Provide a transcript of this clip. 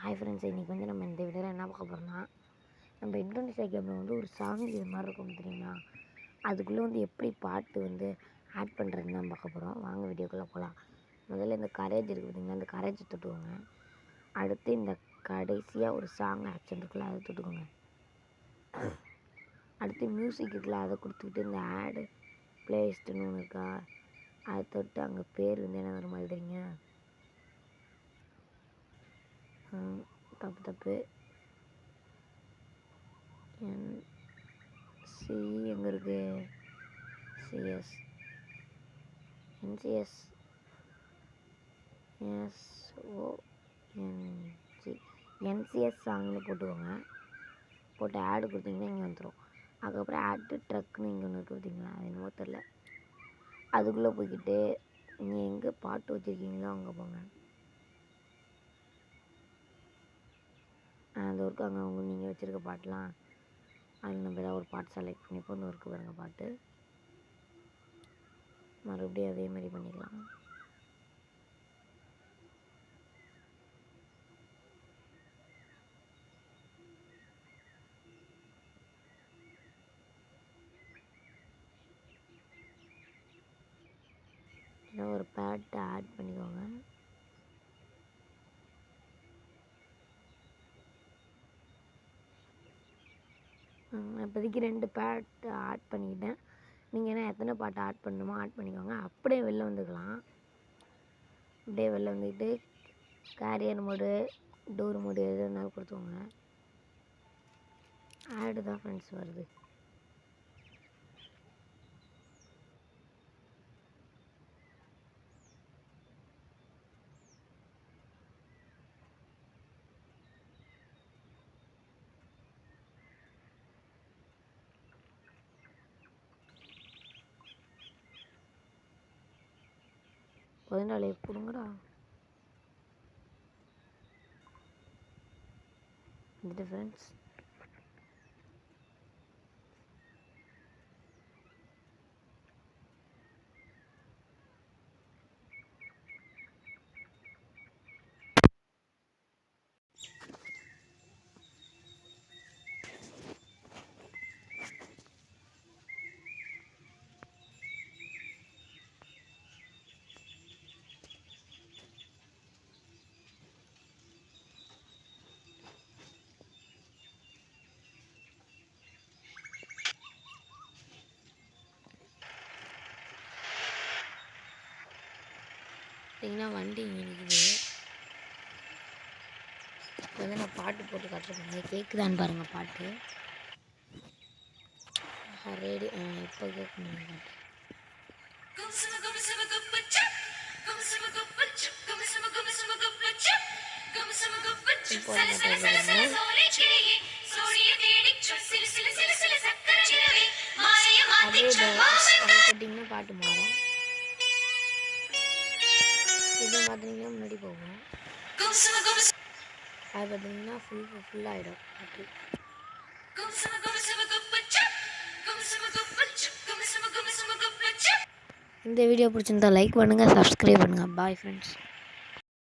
Hi friends, இன்றைக்கி வந்து நம்ம இந்த வீடியோவில் என்ன பார்க்க போகிறோம்னா, நம்ம இந்தோனேஷியா கேமில் வந்து ஒரு சாங் இது மாதிரி இருக்கும் தெரியுங்களா, அதுக்குள்ளே வந்து எப்படி பாட்டு வந்து ஆட் பண்ணுறதுன்னு தான் பார்க்க போகிறோம். வாங்க வீடியோக்குள்ளே போகலாம். முதல்ல இந்த கரேஜ் இருக்குது பார்த்திங்கன்னா, இந்த கரேஜ் தொட்டுக்கோங்க. அடுத்து இந்த கடைசியாக ஒரு சாங் ஆக்ஷன் இருக்குல்ல, அதை தொட்டுக்கோங்க. அடுத்து மியூசிக் இருக்குல்ல, அதை கொடுத்துக்கிட்டு இந்த ஆடு பிளேலிஸ்ட்டுன்னு ஒன்று இருக்கா, அதை தொட்டு அங்கே பேர் வந்து என்ன வர மாதிரி தெரியுங்க. தப்பு சி எங்கே இருக்குது, சிஎஸ் என்சிஎஸ் எஸ்ஓஎன்ஜி என்சிஎஸ் சாங்னு போட்டுக்கோங்க. போட்டு ஆடு கொடுத்தீங்கன்னா இங்கே வந்துடும். அதுக்கப்புறம் ஆட்டு ட்ரக்குன்னு இங்கே ஒன்று இருக்குது பார்த்தீங்களா, அது என்னமோ தெரில. அதுக்குள்ளே போய்கிட்டு நீங்கள் எங்கே பாட்டு வச்சுருக்கீங்களோ அங்கே போங்க. அது ஒர்க்கு அங்கே அவங்க நீங்கள் வச்சுருக்க பாட்டெலாம் அதில் நம்ம ஏதாவது ஒரு பாட்டு செலக்ட் பண்ணிப்போ இந்த ஒர்க்கு பாருங்க பாட்டு. மறுபடியும் அதே மாதிரி பண்ணிக்கலாம். ஏதாவது ஒரு பாட்டை ஆட் பண்ணிக்கோங்க. இப்போதைக்கு 2 பாட்டு ஆட் பண்ணிக்கிட்டேன். நீங்கள் என்ன எத்தனை பாட்டு ஆட் பண்ணணுமோ ஆட் பண்ணிக்கோங்க. அப்படியே வெளில வந்துக்கலாம். அப்படியே வெளில வந்துக்கிட்டு கேரியர் மோடு, டோர் மோடு எது இருந்தாலும் கொடுத்துக்கோங்க. ஆடு தான் ஃப்ரெண்ட்ஸ் வருது. பதினாலு கொடுங்கடா. வந்துட்டு ஃப்ரெண்ட்ஸ், பார்த்தீங்கன்னா வண்டி இங்கே இருக்குது. இப்போ வந்து நான் பாட்டு போட்டு காட்டுறேன், கேட்குதான்னு பாருங்கள் பாட்டு. ரெடி, இப்போ கேட்கணும் பாட்டு. இப்போ அப்படியே போட்டிங்கன்னா பாட்டு மாறும். இதை பார்த்தீங்கன்னா முன்னாடி போகும். அது பார்த்தீங்கன்னா ஃபுல்லாகிடும் பாட்டு. இந்த வீடியோ பிடிச்சிருந்தா லைக் பண்ணுங்கள், சப்ஸ்கிரைப் பண்ணுங்கள். Bye friends.